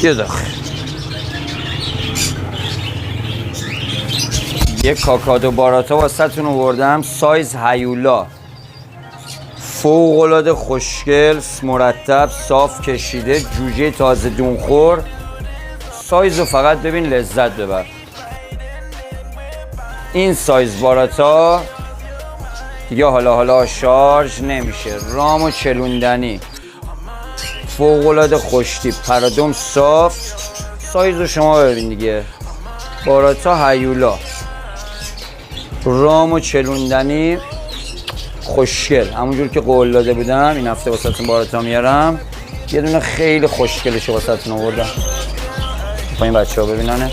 یه داخل یه کاکادو باراتا واسه تون آوردم، سایز هیولا، فوق‌العاده خوشگل، مرتب، صاف کشیده، جوجه تازه دونخور. سایزو فقط ببین لذت ببر. این سایز باراتا دیگه حالا شارژ نمیشه، رام و چلوندنی، فوق‌العاده خوشتیپ، پرادوم صاف. سایزو شما ببین دیگه، باراتا هیولا، رام و چلوندنی، خوشگل، همونجور که قول داده بودم این هفته واسهتون باراتا میارم. یه دونه خیلی خوشگلش واسهتون آوردم، پایین بچه‌ها ببیننه.